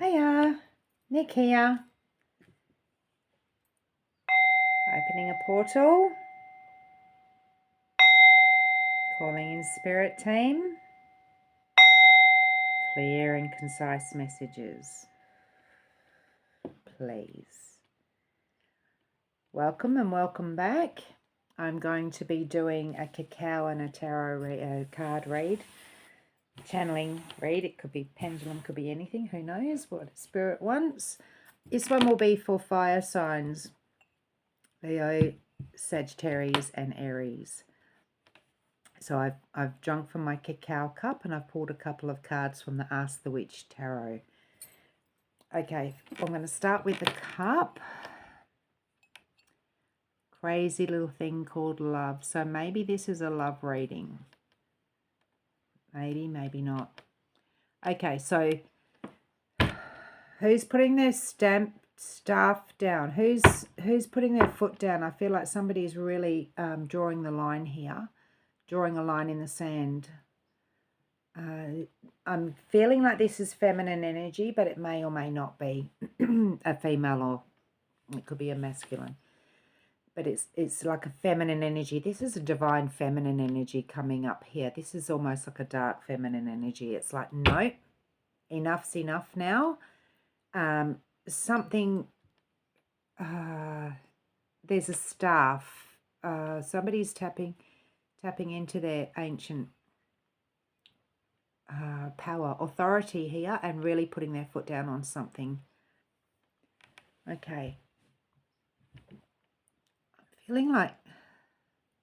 Hiya, Nick here. Opening a portal. Calling in spirit team. Clear and concise messages, please. Welcome and welcome back. I'm going to be doing a cacao and a tarot card read. Channeling read. It could be pendulum, could be anything. Who knows what spirit wants. This one will be for fire signs. Leo, Sagittarius and Aries. So I've drunk from my cacao cup and I've pulled a couple of cards from the Ask the Witch Tarot. Okay, I'm going to start with the cup. Crazy little thing called love. So maybe this is a love reading. Maybe, maybe not. Okay, so who's putting their staff down? Who's putting their foot down? I feel like somebody's really drawing the line here. Drawing a line in the sand. I'm feeling like this is feminine energy, but it may or may not be a female, or it could be a masculine. But it's like a feminine energy. This is a divine feminine energy coming up here. This is almost like a dark feminine energy. It's like, no, enough's enough now. Something, there's a staff. Somebody's tapping into their ancient power, authority here, and really putting their foot down on something. Okay. I'm feeling like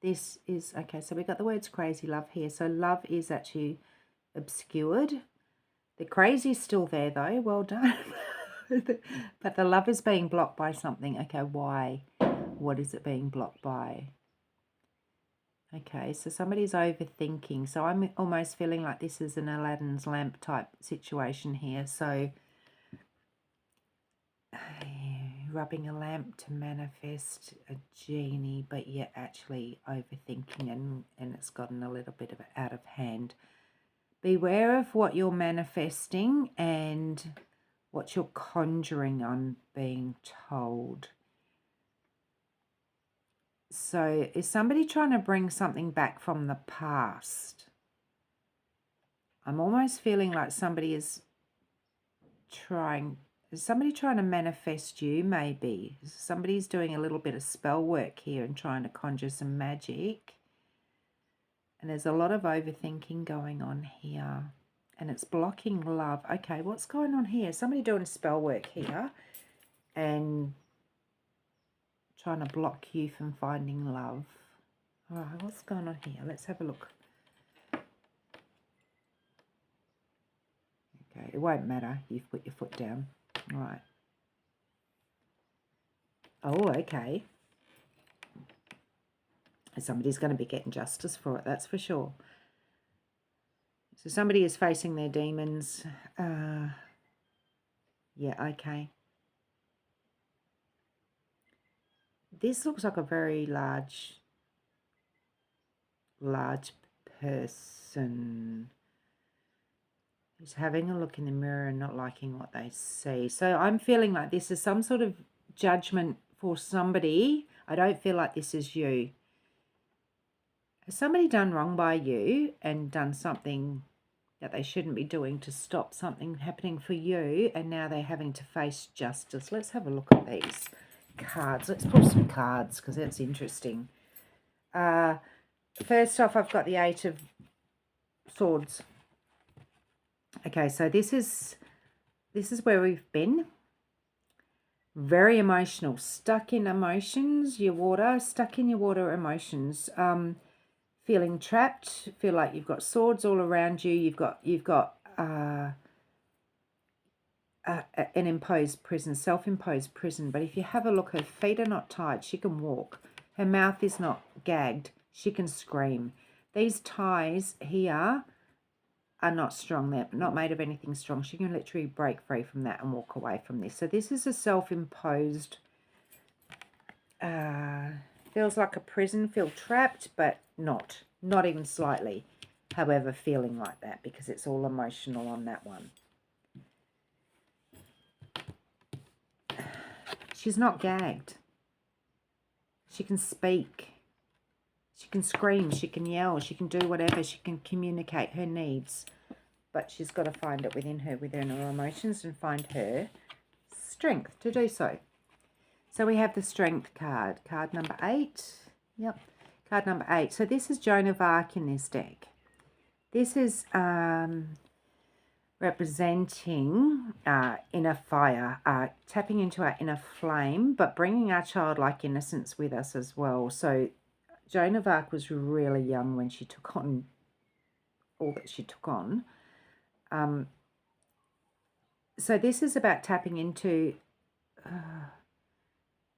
this is, okay, so we got the words crazy love here. So love is actually obscured. The crazy is still there though, well done. But the love is being blocked by something. Okay, why? What is it being blocked by? Okay, so somebody's overthinking. So I'm almost feeling like this is an Aladdin's lamp type situation here. So rubbing a lamp to manifest a genie, but yet actually overthinking, and it's gotten a little bit of out of hand. Beware of what you're manifesting and what you're conjuring, I'm being told. So is somebody trying to bring something back from the past? I'm almost feeling like somebody is trying to manifest you, maybe. Somebody's doing a little bit of spell work here and trying to conjure some magic. And there's a lot of overthinking going on here. And it's blocking love. Okay, what's going on here? Somebody doing spell work here and trying to block you from finding love. All right, what's going on here? Let's have a look. Okay, it won't matter. You've put your foot down. All right. Oh, okay. Somebody's going to be getting justice for it, that's for sure. So somebody is facing their demons. Yeah, okay. This looks like a very large person who's having a look in the mirror and not liking what they see. So I'm feeling like this is some sort of judgment for somebody. I don't feel like this is you. Has somebody done wrong by you and done something that they shouldn't be doing to stop something happening for you, and now they're having to face justice? Let's have a look at these cards. Let's pull some cards because that's interesting. First off, I've got the Eight of Swords. Okay, so this is where we've been. Very emotional, stuck in emotions, stuck in your water emotions. Feeling trapped, feel like you've got swords all around you. You've got an imposed prison, self-imposed prison. But if you have a look, her feet are not tied. She can walk. Her mouth is not gagged. She can scream. These ties here are not strong. They're not made of anything strong. She can literally break free from that and walk away from this. So this is a self-imposed, feels like a prison, feel trapped, but not even slightly. However, feeling like that because it's all emotional on that one. She's not gagged. She can speak. She can scream. She can yell. She can do whatever. She can communicate her needs. But she's got to find it within her emotions, and find her strength to do so. So we have the Strength card. Card number 8. Yep. Card number 8. So this is Joan of Arc in this deck. This is representing inner fire, tapping into our inner flame, but bringing our childlike innocence with us as well. So Joan of Arc was really young when she took on all that she took on. So this is about tapping into,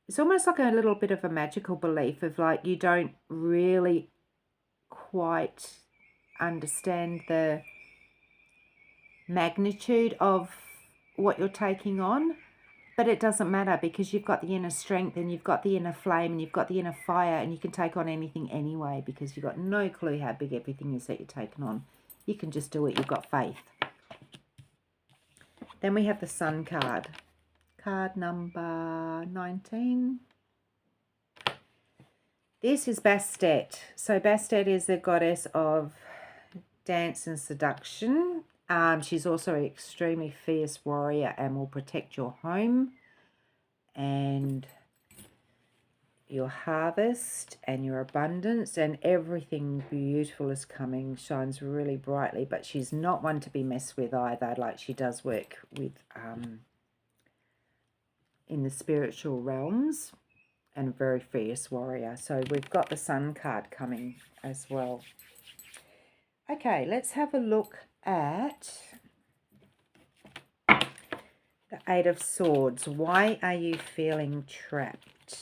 it's almost like a little bit of a magical belief of like you don't really quite understand the magnitude of what you're taking on, but it doesn't matter because you've got the inner strength and you've got the inner flame and you've got the inner fire, and you can take on anything anyway because you've got no clue how big everything is that you're taking on. You can just do it. You've got faith. Then we have the Sun card. Card number 19. This is Bastet. So Bastet is the goddess of dance and seduction. She's also an extremely fierce warrior and will protect your home and your harvest and your abundance, and everything beautiful is coming, shines really brightly, but she's not one to be messed with either. Like, she does work with in the spiritual realms, and a very fierce warrior. So we've got the Sun card coming as well. Okay, let's have a look at the Eight of Swords. Why are you feeling trapped?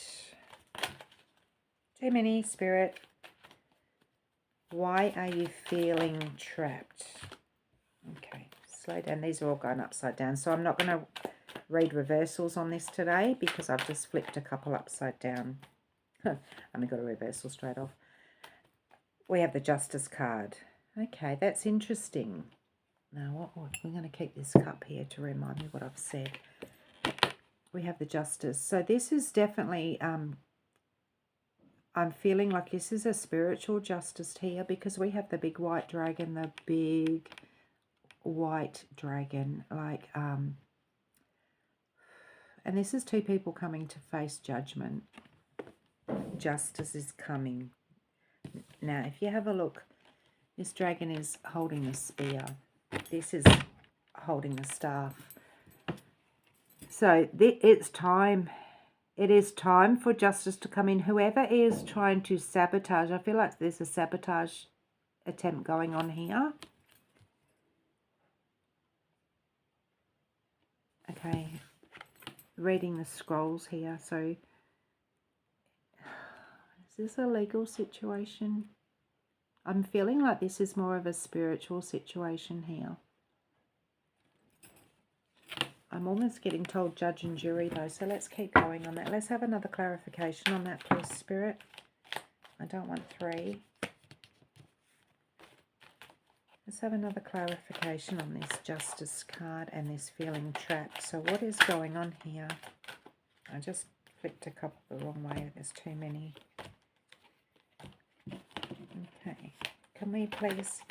Too many, Spirit. Why are you feeling trapped? Okay, slow down. These are all going upside down. So I'm not going to read reversals on this today because I've just flipped a couple upside down. Only got a reversal straight off. We have the Justice card. Okay, that's interesting. Now, we're going to keep this cup here to remind me what I've said. We have the Justice. So this is definitely, I'm feeling like this is a spiritual justice here because we have the big white dragon, the big white dragon, like, and this is two people coming to face judgment. Justice is coming. Now, if you have a look, this dragon is holding the spear. This is holding the staff. So it's time. It is time for justice to come in. Whoever is trying to sabotage, I feel like there's a sabotage attempt going on here. Okay, reading the scrolls here. So is this a legal situation? I'm feeling like this is more of a spiritual situation here. I'm almost getting told judge and jury though, so let's keep going on that. Let's have another clarification on that, please, Spirit. I don't want 3. Let's have another clarification on this Justice card and this feeling trapped. So what is going on here? I just flipped a couple the wrong way. There's too many. Okay. Can we please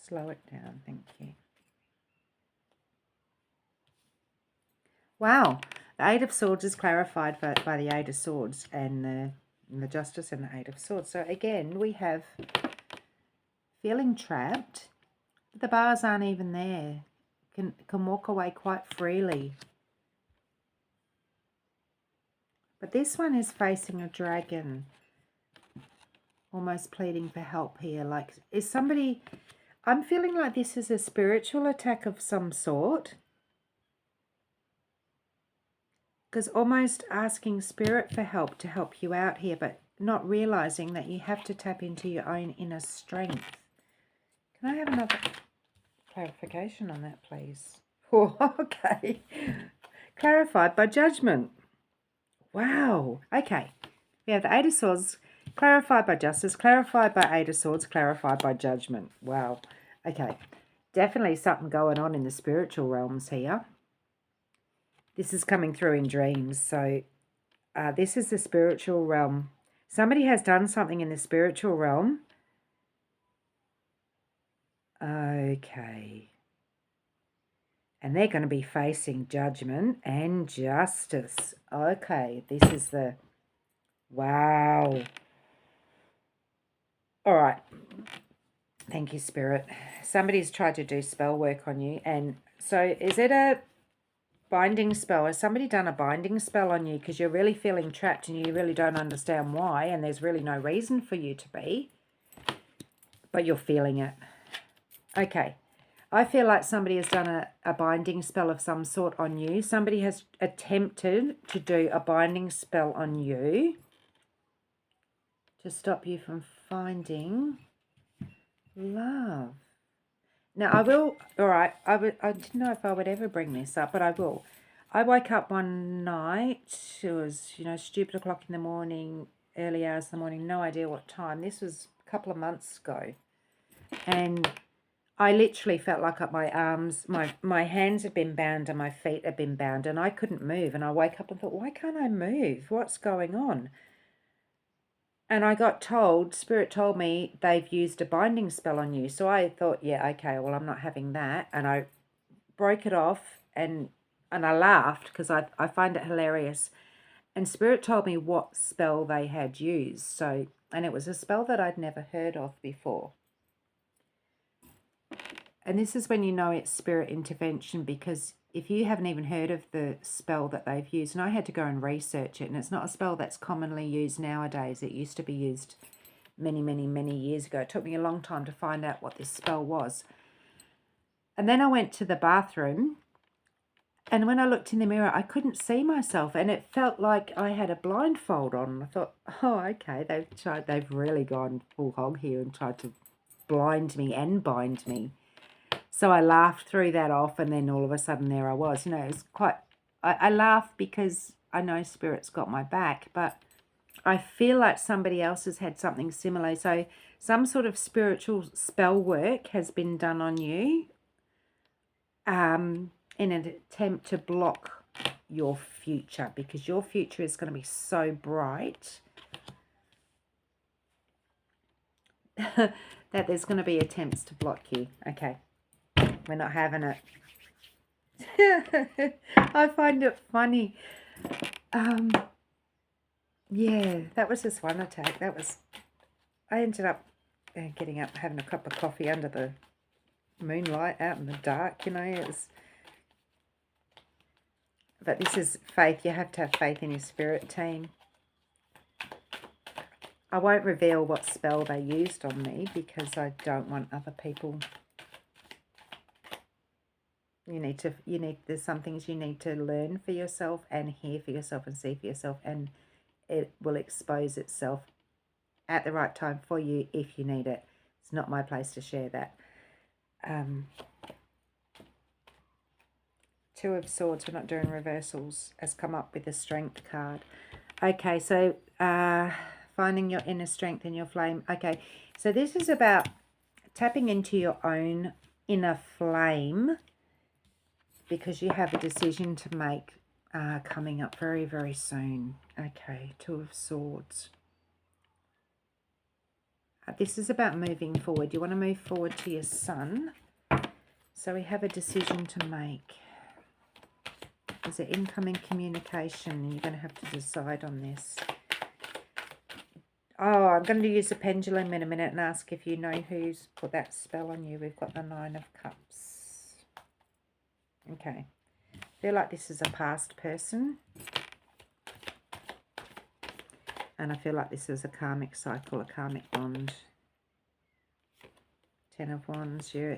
slow it down? Thank you. Wow. The Eight of Swords is clarified by the Eight of Swords and the Justice and the Eight of Swords. So again, we have feeling trapped. The bars aren't even there. Can walk away quite freely. But this one is facing a dragon, almost pleading for help here. Like, is somebody, I'm feeling like this is a spiritual attack of some sort. Because almost asking Spirit for help to help you out here, but not realizing that you have to tap into your own inner strength. Can I have another clarification on that, please? Oh, okay. Clarified by judgment. Wow. Okay. We have the Eight of Swords, clarified by justice, clarified by Eight of Swords, clarified by judgment. Wow. Okay. Definitely something going on in the spiritual realms here. This is coming through in dreams. So this is the spiritual realm. Somebody has done something in the spiritual realm. Okay. And they're going to be facing judgment and justice. Okay, this is the... Wow. All right. Thank you, Spirit. Somebody's tried to do spell work on you. And so is it a binding spell? Has somebody done a binding spell on you because you're really feeling trapped and you really don't understand why, and there's really no reason for you to be, but you're feeling it? Okay. I feel like somebody has done a binding spell of some sort on you. Somebody has attempted to do a binding spell on you to stop you from finding love. Now, I will, all right, I didn't know if I would ever bring this up, but I will. I woke up one night, it was, stupid o'clock in the morning, early hours in the morning, no idea what time. This was a couple of months ago. And I literally felt like my arms, my hands had been bound and my feet had been bound and I couldn't move. And I woke up and thought, why can't I move? What's going on? And I got told, Spirit told me they've used a binding spell on you. So I thought, yeah, okay, well, I'm not having that. And I broke it off and I laughed because I find it hilarious. And Spirit told me what spell they had used. So, and it was a spell that I'd never heard of before. And this is when you know it's spirit intervention, because if you haven't even heard of the spell that they've used, and I had to go and research it, and it's not a spell that's commonly used nowadays. It used to be used many, many, many years ago. It took me a long time to find out what this spell was. And then I went to the bathroom, and when I looked in the mirror, I couldn't see myself, and it felt like I had a blindfold on. I thought, oh, okay, they've really gone full hog here and tried to blind me and bind me. So I laughed through that off, and then all of a sudden there I was. It was quite... I laughed because I know Spirit's got my back, but I feel like somebody else has had something similar. So some sort of spiritual spell work has been done on you in an attempt to block your future, because your future is going to be so bright that there's going to be attempts to block you. Okay. We're not having it. I find it funny. Yeah, that was just one attack. I ended up getting up, having a cup of coffee under the moonlight out in the dark, it was... But this is faith. You have to have faith in your spirit team. I won't reveal what spell they used on me because I don't want other people... there's some things you need to learn for yourself and hear for yourself and see for yourself, and it will expose itself at the right time for you if you need it. It's not my place to share that. Two of Swords, we're not doing reversals, has come up with the Strength card. Okay, so finding your inner strength in your flame. Okay, so this is about tapping into your own inner flame, because you have a decision to make coming up very, very soon. Okay, Two of Swords. This is about moving forward. You want to move forward to your son. So we have a decision to make. There's an incoming communication, and you're going to have to decide on this. Oh, I'm going to use the pendulum in a minute and ask if you know who's put that spell on you. We've got the Nine of Cups. Okay. I feel like this is a past person. And I feel like this is a karmic cycle, a karmic bond. Ten of Wands. You're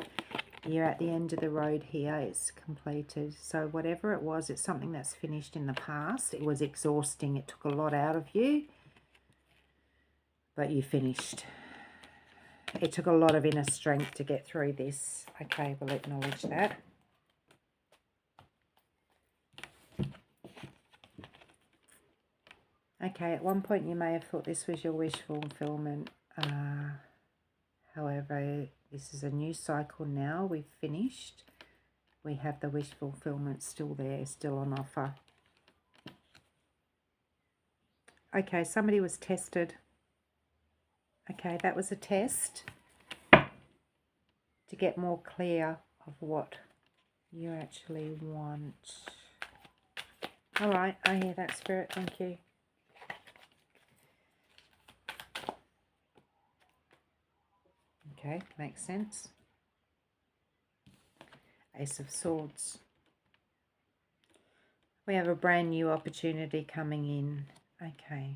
at the end of the road here. It's completed. So whatever it was, it's something that's finished in the past. It was exhausting. It took a lot out of you. But you finished. It took a lot of inner strength to get through this. Okay, we'll acknowledge that. Okay, at one point you may have thought this was your wish fulfillment. However, This is a new cycle now. We've finished. We have the wish fulfillment still there, still on offer. Okay, somebody was tested. Okay, that was a test to get more clear of what you actually want. All right, I hear that, Spirit. Thank you. Okay, makes sense. Ace of Swords. We have a brand new opportunity coming in. Okay.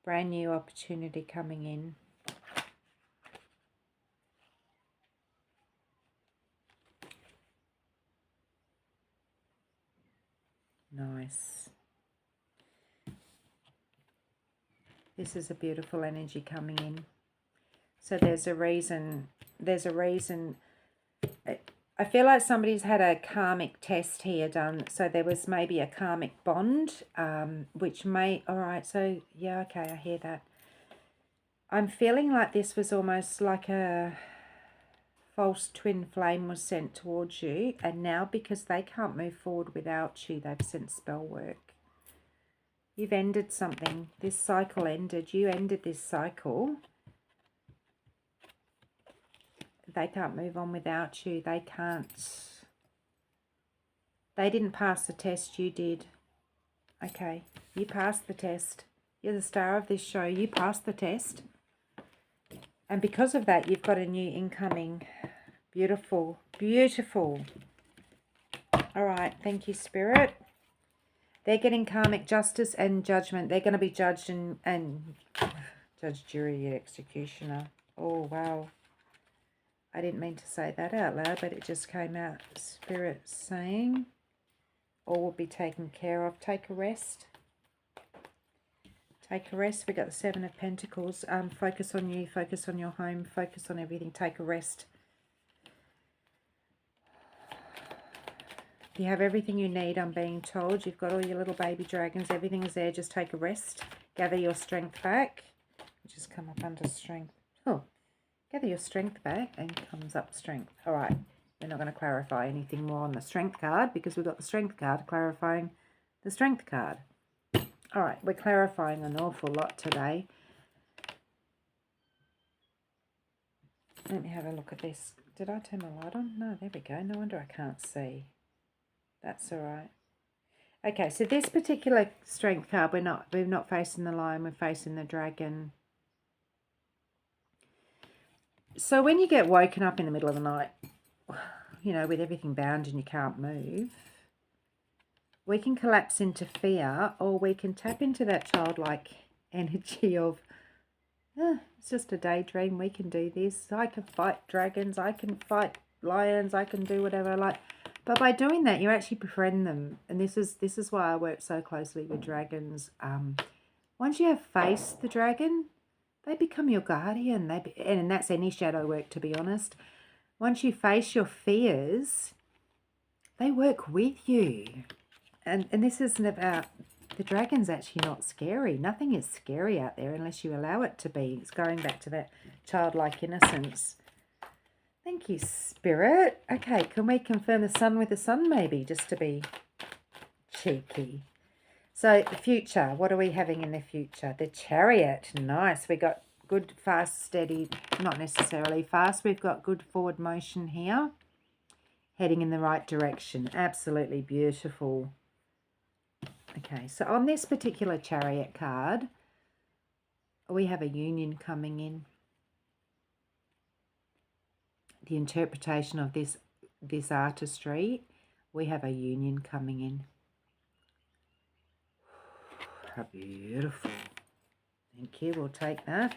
Brand new opportunity coming in. Nice. This is a beautiful energy coming in. So there's a reason, I feel like somebody's had a karmic test here done. So there was maybe a karmic bond, which may, all right, so yeah, okay, I hear that. I'm feeling like this was almost like a false twin flame was sent towards you. And now because they can't move forward without you, they've sent spell work. You've ended something. This cycle ended. You ended this cycle. They can't move on without you. They can't. They didn't pass the test. You did. Okay. You passed the test. You're the star of this show. You passed the test. And because of that, you've got a new incoming. Beautiful. Beautiful. All right. Thank you, Spirit. They're getting karmic justice and judgment. They're going to be judged and judge, jury, executioner. Oh, wow. I didn't mean to say that out loud, but it just came out. Spirit saying all will be taken care of. Take a rest. Take a rest. We got the Seven of Pentacles. Focus on you. Focus on your home. Focus on everything. Take a rest. You have everything you need, I'm being told. You've got all your little baby dragons. Everything is there. Just take a rest. Gather your strength back. Just come up under strength. Oh, gather your strength back and comes up strength. All right. We're not going to clarify anything more on the strength card because we've got the strength card clarifying the strength card. All right. We're clarifying an awful lot today. Let me have a look at this. Did I turn my light on? No, there we go. No wonder I can't see. That's all right. Okay, so this particular strength card, we're not facing the lion, we're facing the dragon. So when you get woken up in the middle of the night, you know, with everything bound and you can't move, we can collapse into fear, or we can tap into that childlike energy of, it's just a daydream, we can do this. I can fight dragons, I can fight lions, I can do whatever I like. But by doing that, you actually befriend them. And this is why I work so closely with dragons. Once you have faced the dragon, they become your guardian. And that's any shadow work, to be honest. Once you face your fears, they work with you. And this isn't about, the dragon's actually not scary. Nothing is scary out there unless you allow it to be. It's going back to that childlike innocence. Thank you, Spirit. Okay, can we confirm the sun with the sun maybe, just to be cheeky? So, the future, what are we having in the future? The Chariot, nice. We got good, fast, steady, not necessarily fast. We've got good forward motion here, heading in the right direction. Absolutely beautiful. Okay, so on this particular Chariot card, we have a union coming in. The interpretation of this artistry, we have a union coming in. How beautiful. Thank you, we'll take that.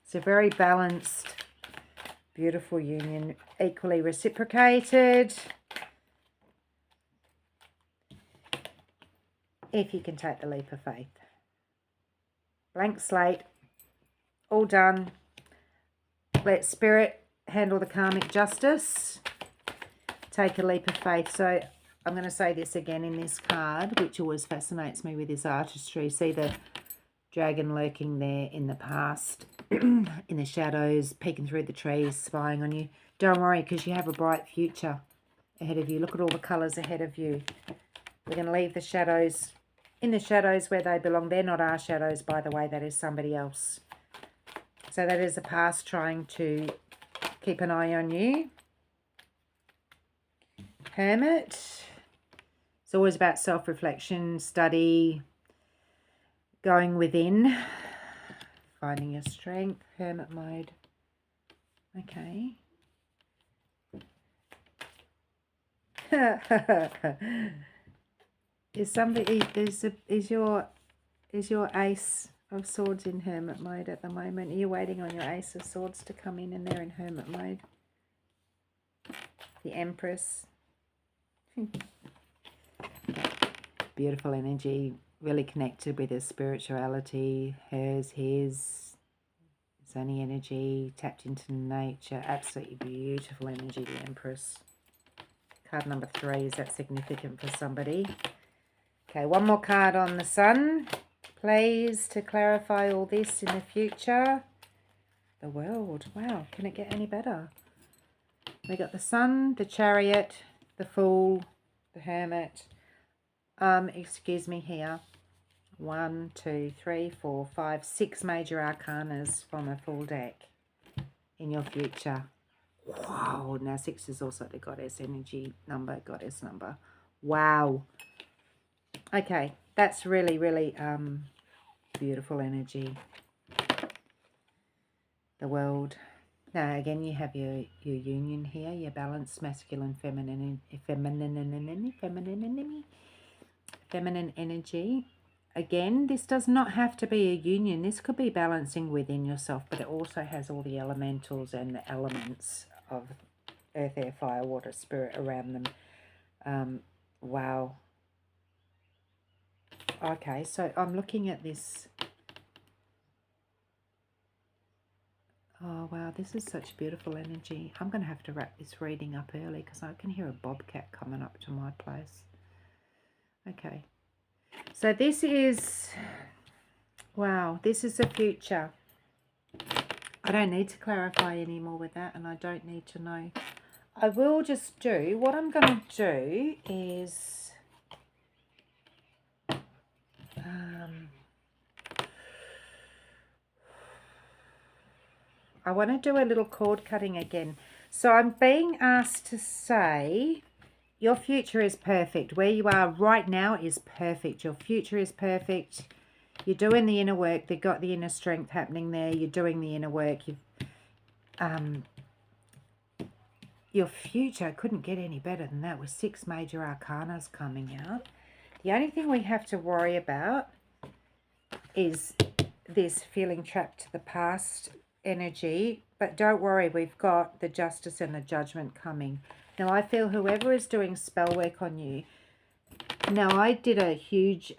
It's a very balanced, beautiful union, equally reciprocated. If you can take the leap of faith. Blank slate, all done. Let Spirit handle the karmic justice. Take a leap of faith. So I'm going to say this again in this card, which always fascinates me with this artistry. See the dragon lurking there in the past, in the shadows, peeking through the trees, spying on you. Don't worry, because you have a bright future ahead of you. Look at all the colours ahead of you. We're going to leave the shadows in the shadows where they belong. They're not our shadows, by the way. That is somebody else. So that is the past trying to keep an eye on you. Hermit. It's always about self-reflection, study, going within, finding your strength. Hermit mode. Okay. Is somebody is your Ace of Swords in Hermit mode at the moment? Are you waiting on your Ace of Swords to come in and they're in Hermit mode? The Empress. Beautiful energy, really connected with his spirituality, hers, his. Sunny energy, tapped into nature. Absolutely beautiful energy, the Empress. Card number 3, is that significant for somebody? Okay, one more card on the Sun, please, to clarify all this in the future. The World. Wow, can it get any better? We got the Sun, the Chariot, the Fool, the Hermit. Excuse me here. 1, 2, 3, 4, 5, 6 major arcanas from a full deck in your future. Wow. Now 6 is also the goddess energy number, goddess number. Wow. Okay, that's really, really beautiful energy. The World. Now again, you have your union here, your balanced masculine, feminine energy. Again, this does not have to be a union. This could be balancing within yourself, but it also has all the elementals and the elements of earth, air, fire, water, spirit around them. Wow. Okay, so I'm looking at this. Oh, wow, this is such beautiful energy. I'm going to have to wrap this reading up early because I can hear a bobcat coming up to my place. Okay. So this is, wow, this is the future. I don't need to clarify any more with that, and I don't need to know. I will just do, what I'm going to do is, I want to do a little cord cutting again. So I'm being asked to say, your future is perfect. Where you are right now is perfect. Your future is perfect. You're doing the inner work. They've got the inner strength happening there. You're doing the inner work. Your future couldn't get any better than that with 6 major arcanas coming out. The only thing we have to worry about is this feeling trapped to the past energy. But don't worry, we've got the Justice and the Judgment coming. Now, I feel whoever is doing spell work on you, now I did a huge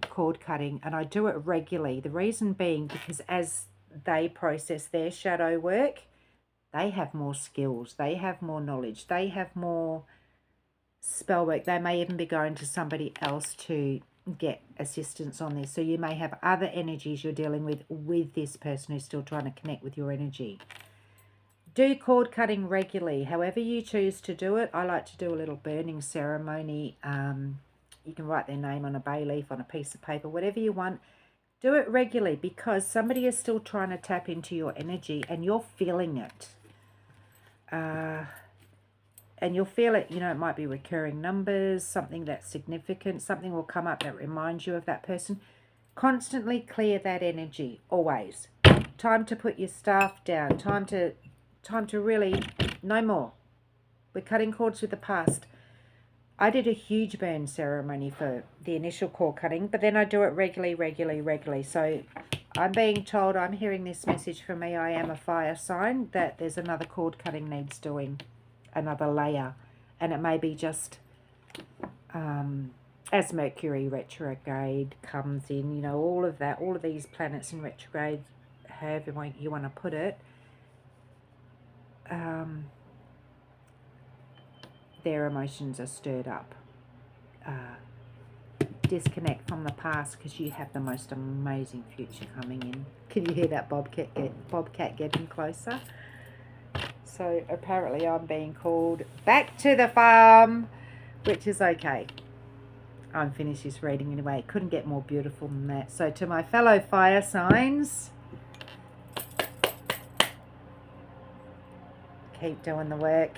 cord cutting and I do it regularly. The reason being because as they process their shadow work, they have more skills, they have more knowledge, they have more spell work. They may even be going to somebody else to get assistance on this. So you may have other energies you're dealing with this person who's still trying to connect with your energy. Do cord cutting regularly, however you choose to do it. I like to do a little burning ceremony. You can write their name on a bay leaf, on a piece of paper, whatever you want. Do it regularly because somebody is still trying to tap into your energy and you're feeling it. And you'll feel it, you know, it might be recurring numbers, something that's significant, something will come up that reminds you of that person. Constantly clear that energy, always. Time to put your staff down, time to really, no more. We're cutting cords with the past. I did a huge burn ceremony for the initial cord cutting, but then I do it regularly. So I'm being told, I'm hearing this message from me, I am a fire sign, that there's another cord cutting needs doing, another layer. And it may be just as Mercury retrograde comes in, you know, all of that, all of these planets in retrograde, however you want to put it, their emotions are stirred up. disconnect from the past, because you have the most amazing future coming in. Can you hear that bobcat getting closer? So apparently I'm being called back to the farm, which is okay. I'm finished this reading anyway. Couldn't get more beautiful than that. So to my fellow fire signs, keep doing the work.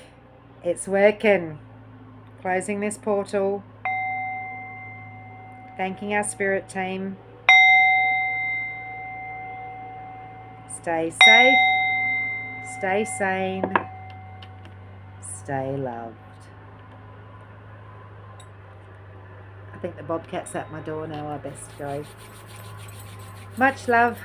It's working. Closing this portal. Thanking our spirit team. Stay safe. Stay sane. Stay loved. I think the bobcat's at my door now. I best go. Much love.